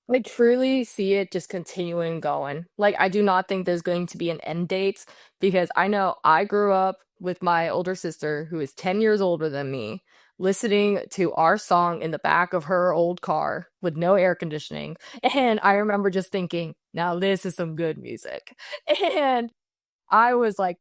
I truly see it just continuing going. Like, I do not think there's going to be an end date because I know I grew up with my older sister, who is 10 years older than me, listening to our song in the back of her old car with no air conditioning. And I remember just thinking, now this is some good music. And I was like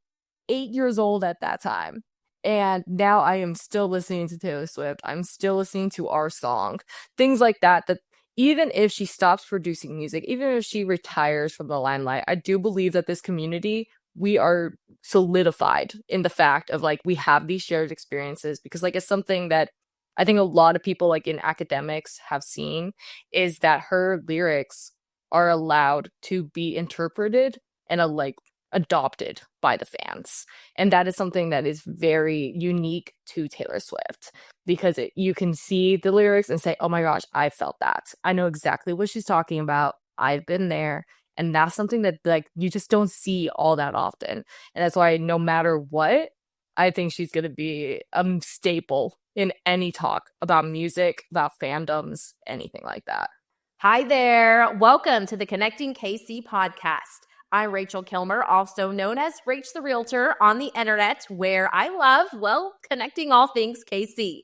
8 years old at that time. And now I am still listening to Taylor Swift. I'm still listening to our song. Things like that, that even if she stops producing music, even if she retires from the limelight, I do believe that this community, we are solidified in the fact of like we have these shared experiences because like it's something that I think a lot of people like in academics have seen is that her lyrics are allowed to be interpreted and like adopted by the fans. And that is something that is very unique to Taylor Swift because you can see the lyrics and say, oh my gosh, I felt that. I know exactly what she's talking about. I've been there. And that's something that like you just don't see all that often. And that's why no matter what, I think she's going to be a staple in any talk about music, about fandoms, anything like that. Hi there. Welcome to the Connecting KC podcast. I'm Rachel Kilmer, also known as Rach the Realtor on the internet, where I love, well, connecting all things KC.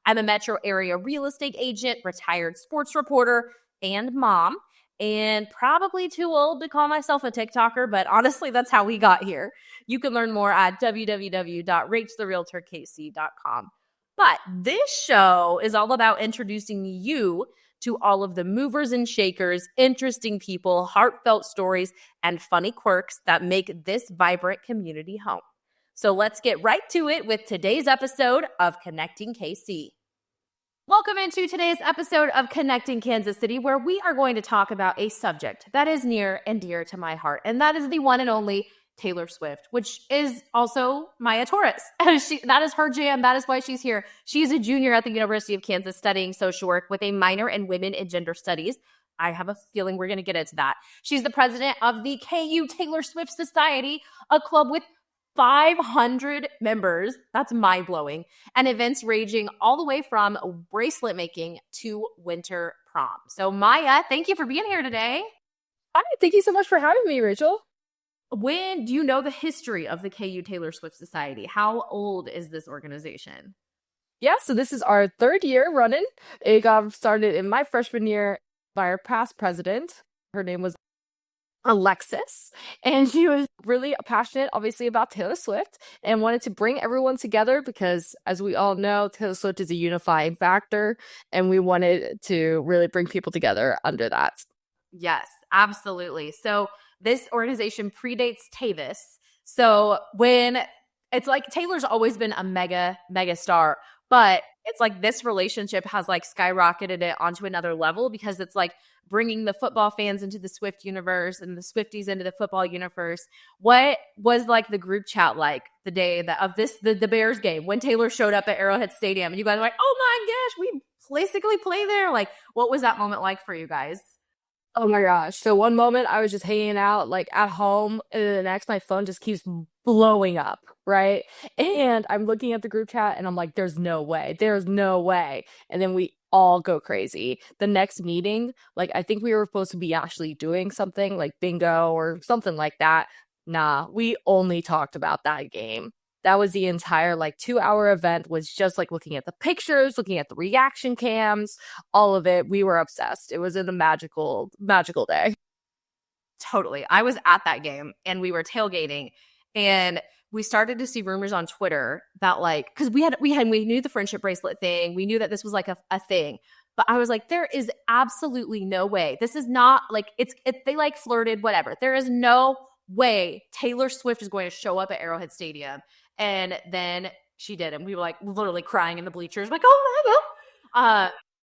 I'm a metro area real estate agent, retired sports reporter, and mom, and probably too old to call myself a TikToker, but honestly, that's how we got here. You can learn more at www.rachtherealtorkc.com. But this show is all about introducing you to all of the movers and shakers, interesting people, heartfelt stories, and funny quirks that make this vibrant community home. So let's get right to it with today's episode of Connecting KC. Welcome into today's episode of Connecting Kansas City, where we are going to talk about a subject that is near and dear to my heart, and that is the one and only Taylor Swift, which is also Maya Torres. That is her jam. That is why she's here. She's a junior at the University of Kansas studying social work with a minor in women and gender studies. I have a feeling we're going to get into that. She's the president of the KU Taylor Swift Society, a club with 500 members. That's mind-blowing. And events ranging all the way from bracelet making to winter prom. So Maya, thank you for being here today. Hi, thank you so much for having me, Rachel. When do you know the history of the KU Taylor Swift Society? How old is this organization? Yeah, so this is our third year running. It got started in my freshman year by our past president. Her name was Alexis, and she was really passionate, obviously, about Taylor Swift and wanted to bring everyone together because, as we all know, Taylor Swift is a unifying factor, and we wanted to really bring people together under that. Yes, absolutely. So this organization predates Tavis. So when it's like Taylor's always been a mega star, but it's like this relationship has like skyrocketed it onto another level because it's like bringing the football fans into the Swift universe and the Swifties into the football universe. What was like the group chat like the day that of this the Bears game when Taylor showed up at Arrowhead Stadium and you guys were like, oh my gosh, we basically play there? Like, what was that moment like for you guys? Oh my gosh. So one moment I was just hanging out like at home, and then the next my phone just keeps blowing up, right? And I'm looking at the group chat and I'm like, there's no way. There's no way. And then we all go crazy. The next meeting, like I think we were supposed to be actually doing something like bingo or something like that. Nah, we only talked about that game. That was the entire like 2 hour event was just like looking at the pictures, looking at the reaction cams, all of it. We were obsessed. It was in a magical day. Totally. I was at that game and we were tailgating and we started to see rumors on Twitter that like because we knew the friendship bracelet thing. We knew that this was like a thing. But I was like, there is absolutely no way. This is not like they like flirted, whatever. There is no way Taylor Swift is going to show up at Arrowhead Stadium. And then she did. And we were like literally crying in the bleachers, like, oh my God.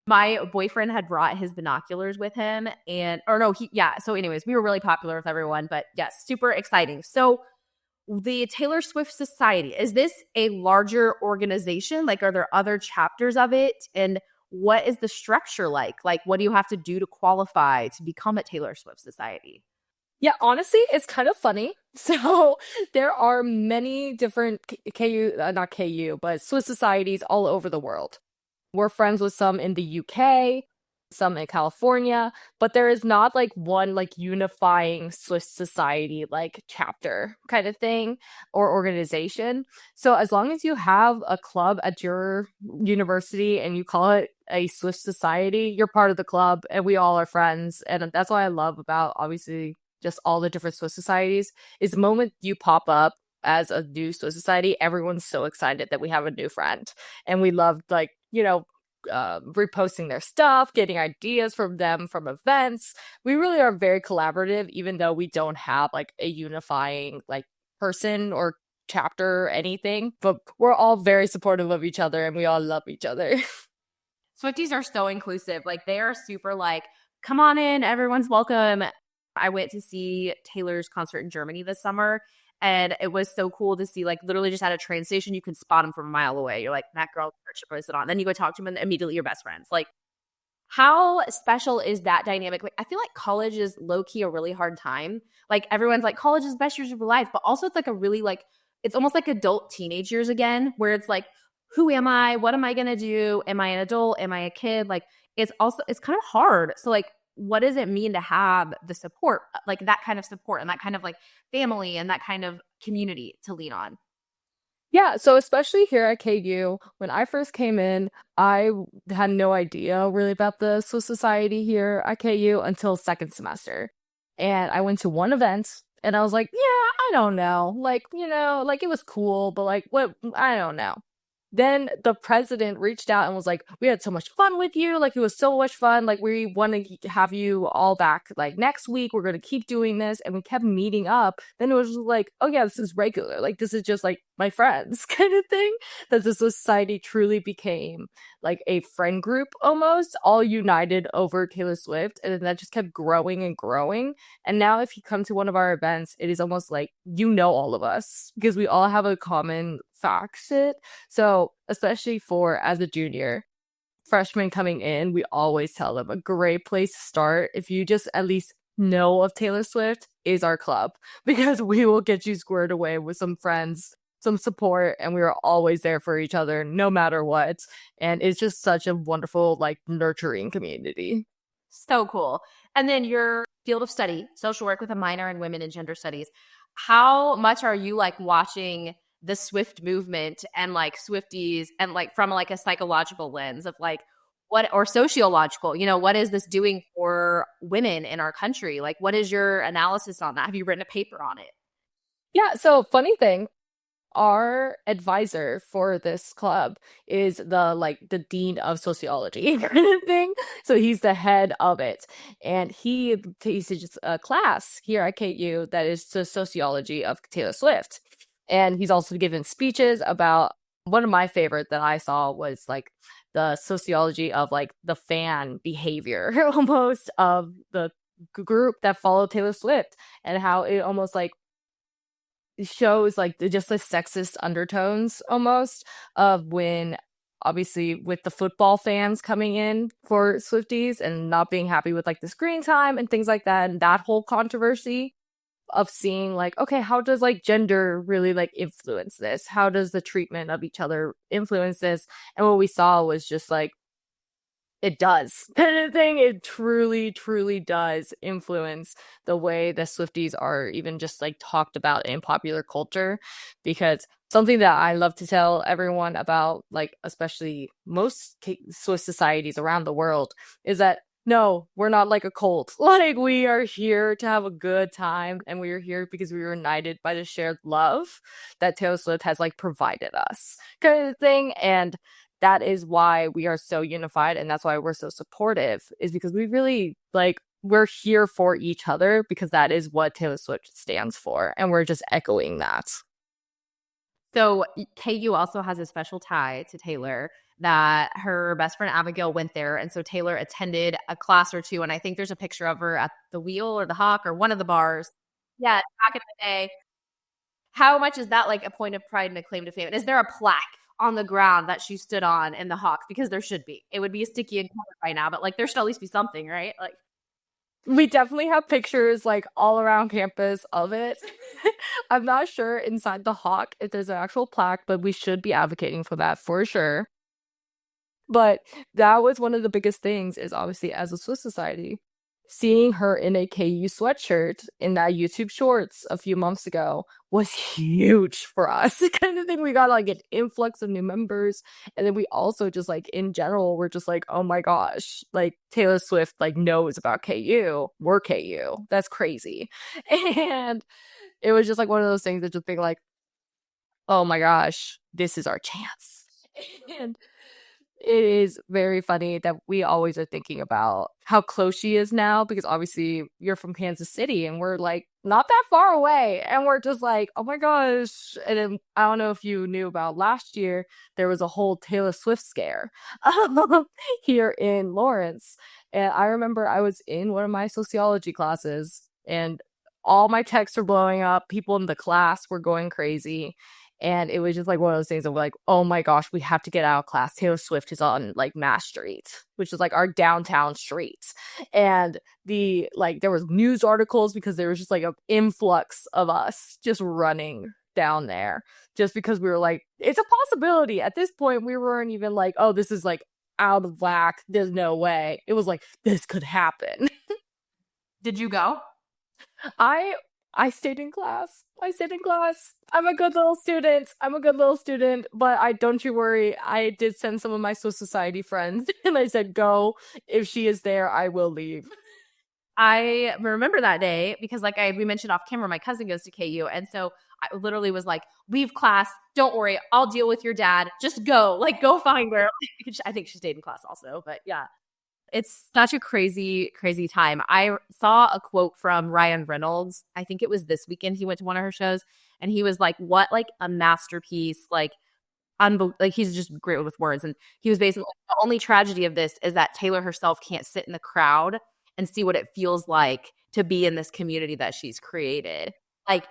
My boyfriend had brought his binoculars with him so anyways, we were really popular with everyone, but yes, super exciting. So the Taylor Swift Society, is this a larger organization? Like, are there other chapters of it? And what is the structure like? Like, what do you have to do to qualify to become a Taylor Swift Society? Yeah, honestly, it's kind of funny. So there are many different KU, not KU, but Swiss societies all over the world. We're friends with some in the UK. some in California, but there is not like one like unifying Swiss society like chapter kind of thing or organization. So as long as you have a club at your university and you call it a Swiss society, you're part of the club and we all are friends. And that's what I love about obviously just all the different Swiss societies is the moment you pop up as a new Swiss society, everyone's so excited that we have a new friend. And we love like, reposting their stuff, getting ideas from them from events. We really are very collaborative, even though we don't have like a unifying like person or chapter or anything. But we're all very supportive of each other and we all love each other. Swifties are so inclusive. Like they are super like, come on in, everyone's welcome. I went to see Taylor's concert in Germany this summer, and it was so cool to see, like, literally just at a train station, you can spot him from a mile away. You're like, that girl should post it on. Then you go talk to him, and immediately you're best friends. Like, how special is that dynamic? Like, I feel like college is low key a really hard time. Like, everyone's like, college is the best years of your life, but also it's like a really like, it's almost like adult teenage years again, where it's like, who am I? What am I gonna do? Am I an adult? Am I a kid? Like, it's kind of hard. So like, what does it mean to have the support, like that kind of support and that kind of like family and that kind of community to lean on? Yeah, so especially here at KU, when I first came in, had no idea really about the Swiss Society here at KU until second semester. And I went to one event and I was like, yeah, I don't know. Like, like it was cool, but like what I don't know. Then the president reached out and was like, we had so much fun with you. Like, it was so much fun. Like, we want to have you all back like next week. We're going to keep doing this. And we kept meeting up. Then it was just like, oh, yeah, this is regular. Like, this is just like my friends kind of thing. That the society truly became like a friend group almost, all united over Taylor Swift. And then that just kept growing and growing. And now, if you come to one of our events, it is almost like all of us because we all have a common fact. So, especially for as a junior, freshman coming in, we always tell them a great place to start if you just at least know of Taylor Swift is our club because we will get you squared away with some friends, some support, and we are always there for each other no matter what. And it's just such a wonderful, like, nurturing community. So cool. And then your field of study, social work with a minor in women and gender studies. How much are you like watching the Swift movement and like Swifties and like from like a psychological lens of like what or sociological, what is this doing for women in our country? Like what is your analysis on that? Have you written a paper on it? Yeah, so funny thing, our advisor for this club is the dean of sociology kind of thing. So he's the head of it, and he teaches a class here at KU that is the sociology of Taylor Swift. And he's also given speeches about one of my favorite that I saw was like the sociology of like the fan behavior almost of the group that followed Taylor Swift and how it almost like shows like just the sexist undertones almost of when obviously with the football fans coming in for Swifties and not being happy with like the screen time and things like that and that whole controversy of seeing like okay how does like gender really like influence this, how does the treatment of each other influence this, and what we saw was just like it does kind of thing. It truly, truly does influence the way that Swifties are even just like talked about in popular culture. Because something that I love to tell everyone about, like, especially most Swiss societies around the world, is that no, we're not like a cult. Like, we are here to have a good time, and we are here because we were united by the shared love that Taylor Swift has like provided us, kind of thing. And that is why we are so unified and that's why we're so supportive is because we really like we're here for each other because that is what Taylor Swift stands for and we're just echoing that. So KU also has a special tie to Taylor that her best friend Abigail went there. And so Taylor attended a class or two. And I think there's a picture of her at the Wheel or the Hawk or one of the bars. Yeah, back in the day. How much is that like a point of pride and a claim to fame? And is there a plaque on the ground that she stood on in the Hawk? Because there should be. It would be sticky and covered by now, but like there should at least be something, right? Like We definitely have pictures like all around campus of it. I'm not sure inside the Hawk if there's an actual plaque, but we should be advocating for that for sure. But that was one of the biggest things is obviously as a Swiss Society, seeing her in a KU sweatshirt in that YouTube Shorts a few months ago was huge for us. Kind of thing. We got like an influx of new members. And then we also just like in general, we're just like, oh my gosh, like Taylor Swift like knows about KU. We're KU. That's crazy. And it was just like one of those things that just being like, oh my gosh, this is our chance. And it is very funny that we always are thinking about how close she is now because obviously you're from Kansas City and we're like not that far away. And we're just like, oh my gosh. And then I don't know if you knew about last year, there was a whole Taylor Swift scare here in Lawrence. And I remember I was in one of my sociology classes and all my texts were blowing up. People in the class were going crazy. And it was just like one of those things of like, oh my gosh, we have to get out of class. Taylor Swift is on like Mass Street, which is like our downtown streets. And there was news articles because there was just like an influx of us just running down there just because we were like, it's a possibility. At this point, we weren't even like, oh, this is like out of whack. There's no way. It was like, this could happen. Did you go? I I stayed in class. I stayed in class. I'm a good little student. I'm a good little student, but I don't you worry. I did send some of my Swiss Society friends and I said, go. If she is there, I will leave. I remember that day because, like we mentioned off camera, my cousin goes to KU, and so I literally was like, "Leave class. Don't worry. I'll deal with your dad. Just go. Like, go find her." I think she stayed in class also, but yeah, it's such a crazy, crazy time. I saw a quote from Ryan Reynolds. I think it was this weekend. He went to one of her shows, and he was like, "What like a masterpiece! Like he's just great with words." And he was basically like, the only tragedy of this is that Taylor herself can't sit in the crowd and see what it feels like to be in this community that she's created. Like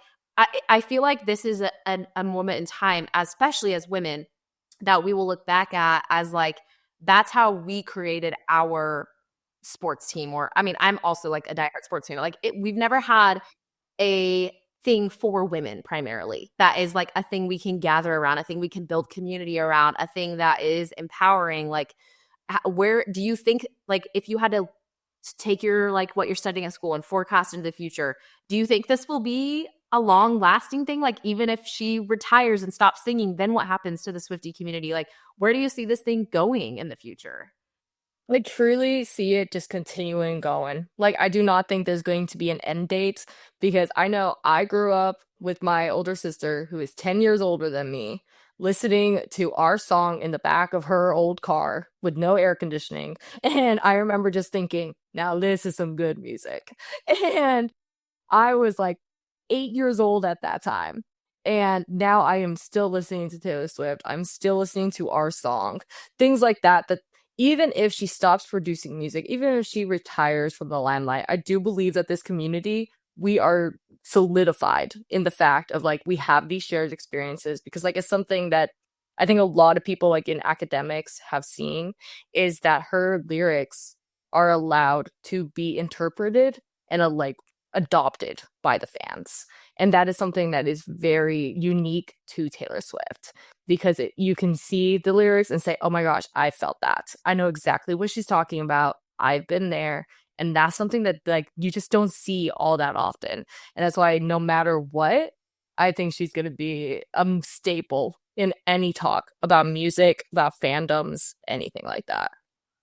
I feel like this is a moment in time, especially as women, that we will look back at as like that's how we created our sports team. Or I mean, I'm also like a diehard sports fan. We've never had a thing for women primarily that is like a thing we can gather around, a thing we can build community around, a thing that is empowering. Like where do you think, like if you had to take your like what you're studying at school and forecast into the future, do you think this will be a long lasting thing? Like even if she retires and stops singing, then what happens to the Swiftie community? Like where do you see this thing going in the future? I truly see it just continuing going. Like, I do not think there's going to be an end date because I know I grew up with my older sister who is 10 years older than me, listening to our song in the back of her old car with no air conditioning. And I remember just thinking, now this is some good music. And I was like 8 years old at that time. And now I am still listening to Taylor Swift. I'm still listening to our song. Things like that, that even if she stops producing music, even if she retires from the limelight, I do believe that this community, we are solidified in the fact of like we have these shared experiences because like it's something that I think a lot of people like in academics have seen is that her lyrics are allowed to be interpreted and like adopted by the fans. And that is something that is very unique to Taylor Swift because you can see the lyrics and say, oh my gosh, I felt that. I know exactly what she's talking about. I've been there. And that's something that like you just don't see all that often. And that's why no matter what, I think she's going to be a staple in any talk about music, about fandoms, anything like that.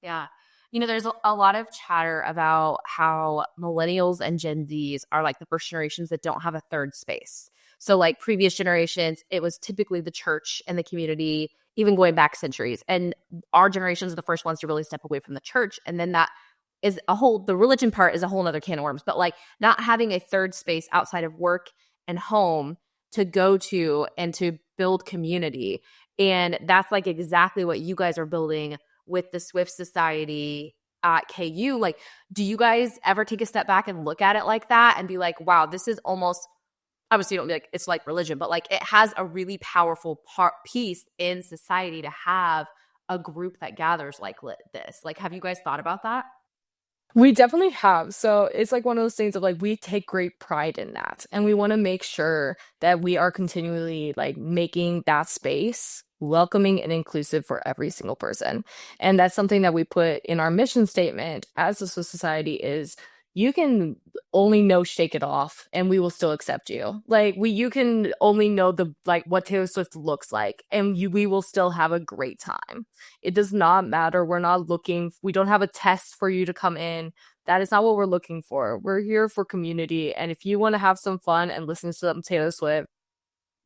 Yeah. You know, there's a lot of chatter about how millennials and Gen Zs are like the first generations that don't have a third space. So, like previous generations, it was typically the church and the community, even going back centuries. And our generations are the first ones to really step away from the church. And then that is the religion part is a whole nother can of worms. But like not having a third space outside of work and home to go to and to build community. And that's like exactly what you guys are building with the Swift Society at KU. Like, do you guys ever take a step back and look at it like that and be like, wow, this is almost, obviously you don't be like, it's like religion, but like it has a really powerful piece in society to have a group that gathers like this. Like, have you guys thought about that? We definitely have. So it's like one of those things of like we take great pride in that. And we want to make sure that we are continually like making that space welcoming and inclusive for every single person. And that's something that we put in our mission statement as a Swiss society is you can only know shake it off and we will still accept you. Like you can only know the like what Taylor Swift looks like and we will still have a great time. It does not matter. We're not looking, we don't have a test for you to come in. That is not what we're looking for. We're here for community. And if you want to have some fun and listen to some Taylor Swift,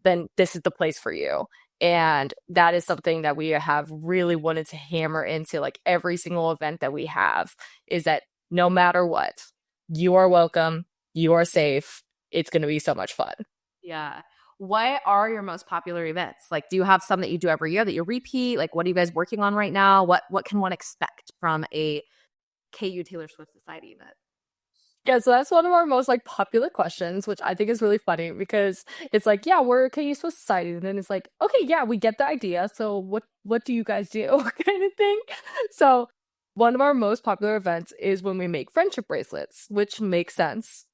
then this is the place for you. And that is something that we have really wanted to hammer into like every single event that we have is that no matter what, you are welcome, you are safe. It's going to be so much fun. Yeah. What are your most popular events? Like, do you have some that you do every year that you repeat? Like, what are you guys working on right now? What can one expect from a KU Taylor Swift Society event? Yeah, so that's one of our most like popular questions, which I think is really funny because it's like, yeah, we're a KU Swiss Society, and then it's like, okay, yeah, we get the idea. So what do you guys do, kind of thing. So one of our most popular events is when we make friendship bracelets, which makes sense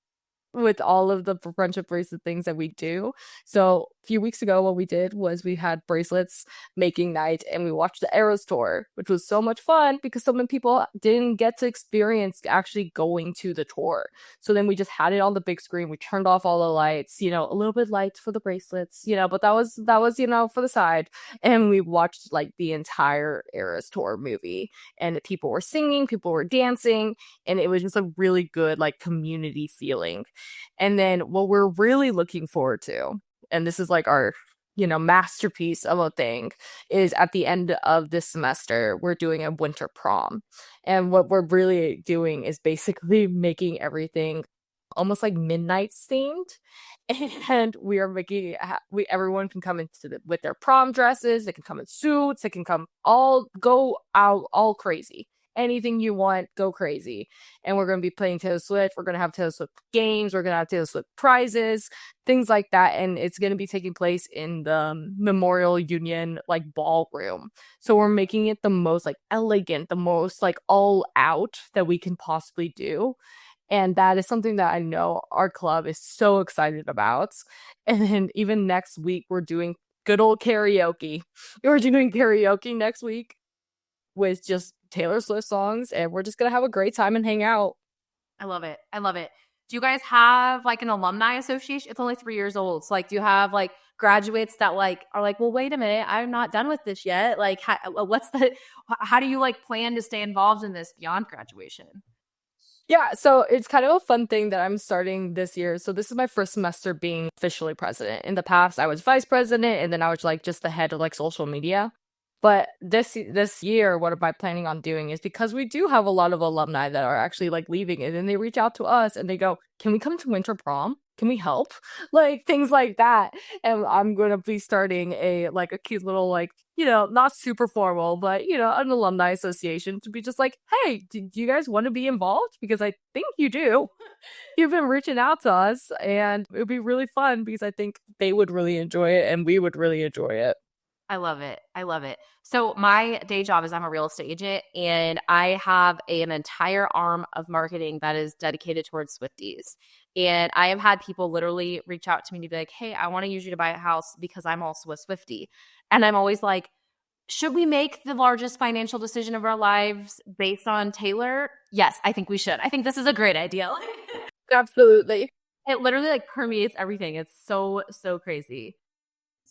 with all of the friendship bracelet things that we do. So a few weeks ago, what we did was we had bracelets making night and we watched the Eras tour, which was so much fun because so many people didn't get to experience actually going to the tour. So then we just had it on the big screen. We turned off all the lights, a little bit light for the bracelets, but that was, for the side. And we watched like the entire Eras tour movie and people were singing, people were dancing, and it was just a really good like community feeling. And then what we're really looking forward to, and this is like our, masterpiece of a thing, is at the end of this semester, we're doing a winter prom. And what we're really doing is basically making everything almost like midnight themed. And we are making everyone can come with their prom dresses, they can come in suits, they can come all go out all crazy. Anything you want, go crazy. And we're going to be playing Taylor Swift. We're going to have Taylor Swift games. We're going to have Taylor Swift prizes, things like that. And it's going to be taking place in the Memorial Union like ballroom. So we're making it the most like elegant, the most like all out that we can possibly do. And that is something that I know our club is so excited about. And then even next week, we're doing good old karaoke. We're doing karaoke next week with just Taylor Swift songs, and we're just gonna have a great time and hang out. I love it. I love it. Do you guys have like an alumni association? It's only 3 years old. So like, do you have like graduates that like are like, well, wait a minute, I'm not done with this yet. Like, how do you like plan to stay involved in this beyond graduation? Yeah, so it's kind of a fun thing that I'm starting this year. So this is my first semester being officially president. In the past, I was vice president, and then I was like just the head of like social media. But this year, what am I planning on doing is because we do have a lot of alumni that are actually like leaving it, and they reach out to us and they go, "Can we come to winter prom? Can we help?" Like things like that. And I'm gonna be starting a cute little like not super formal, but an alumni association to be just like, "Hey, do you guys want to be involved? Because I think you do. You've been reaching out to us, and it would be really fun because I think they would really enjoy it, and we would really enjoy it." I love it. I love it. So my day job is I'm a real estate agent and I have an entire arm of marketing that is dedicated towards Swifties. And I have had people literally reach out to me to be like, "Hey, I want to use you to buy a house because I'm also a Swiftie." And I'm always like, should we make the largest financial decision of our lives based on Taylor? Yes, I think we should. I think this is a great idea. Absolutely. It literally like permeates everything. It's so, so crazy.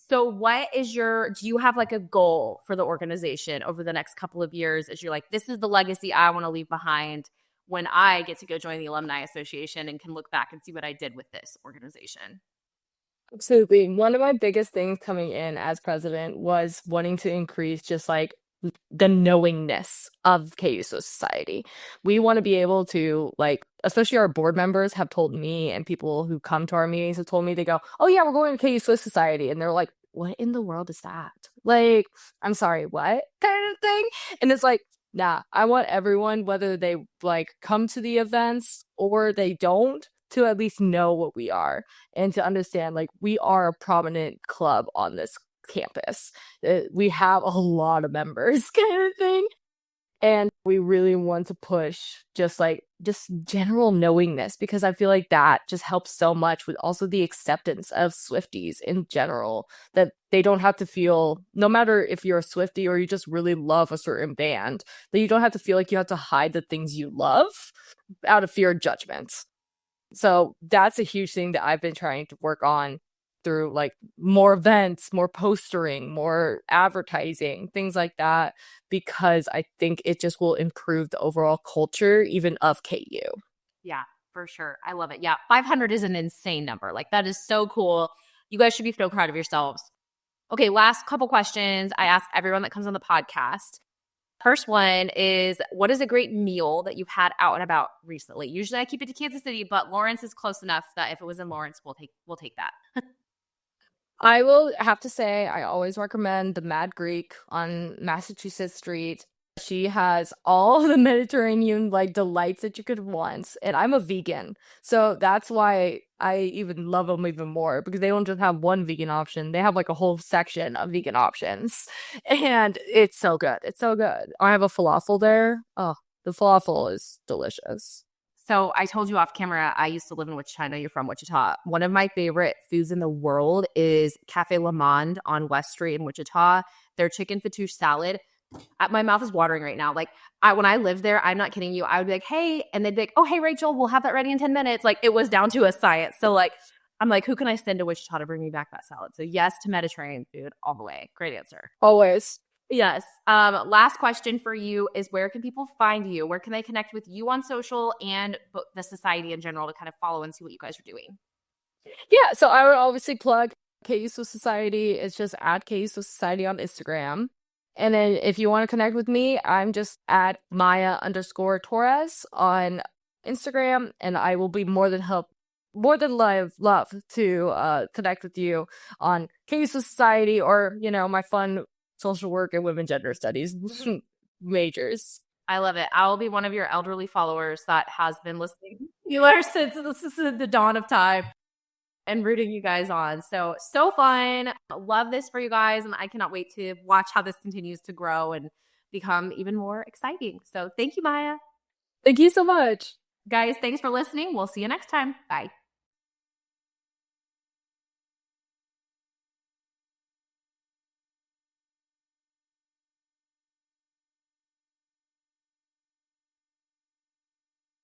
So do you have like a goal for the organization over the next couple of years as you're like, this is the legacy I want to leave behind when I get to go join the Alumni Association and can look back and see what I did with this organization? Absolutely. One of my biggest things coming in as president was wanting to increase just like the knowingness of KU Society. We want to be able to like, especially our board members have told me and people who come to our meetings have told me, they go, "Oh yeah, we're going to KU Swiss Society." And they're like, "What in the world is that?" Like, I'm sorry, what kind of thing? And it's like, nah, I want everyone, whether they like come to the events or they don't, to at least know what we are and to understand like we are a prominent club on this campus. We have a lot of members kind of thing. And we really want to push just general knowingness because I feel like that just helps so much with also the acceptance of Swifties in general, that they don't have to feel, no matter if you're a Swiftie or you just really love a certain band, that you don't have to feel like you have to hide the things you love out of fear of judgment. So that's a huge thing that I've been trying to work on through like more events, more postering, more advertising, things like that, because I think it just will improve the overall culture even of KU. Yeah, for sure. I love it. Yeah, 500 is an insane number. Like, that is so cool. You guys should be so proud of yourselves. Okay, last couple questions I ask everyone that comes on the podcast. First one is, what is a great meal that you've had out and about recently? Usually I keep it to Kansas City, but Lawrence is close enough that if it was in Lawrence, we'll take that. I will have to say, I always recommend the Mad Greek on Massachusetts Street. She has all the Mediterranean like delights that you could want. And I'm a vegan. So that's why I even love them even more because they don't just have one vegan option. They have like a whole section of vegan options. And it's so good. It's so good. I have a falafel there. Oh, the falafel is delicious. So I told you off camera, I used to live in Wichita. I know you're from Wichita. One of my favorite foods in the world is Cafe Le Monde on West Street in Wichita. Their chicken fattoush salad. My mouth is watering right now. Like, when I lived there, I'm not kidding you. I would be like, hey, and they'd be like, oh, hey, Rachel, we'll have that ready in 10 minutes. Like, it was down to a science. So like, I'm like, who can I send to Wichita to bring me back that salad? So yes to Mediterranean food all the way. Great answer. Always. Yes. Last question for you is, where can people find you? Where can they connect with you on social and the society in general to kind of follow and see what you guys are doing? Yeah, so I would obviously plug KU Swiss Society. It's just at KU Swiss Society on Instagram. And then if you want to connect with me, I'm just at Maya_Torres on Instagram, and I will be more than love to connect with you on KU Swiss Society or, my fun social work and women gender studies majors. I love it. I will be one of your elderly followers that has been listening to you since this is the dawn of time and rooting you guys on. So fun. Love this for you guys. And I cannot wait to watch how this continues to grow and become even more exciting. So thank you, Maya. Thank you so much. Guys, thanks for listening. We'll see you next time. Bye.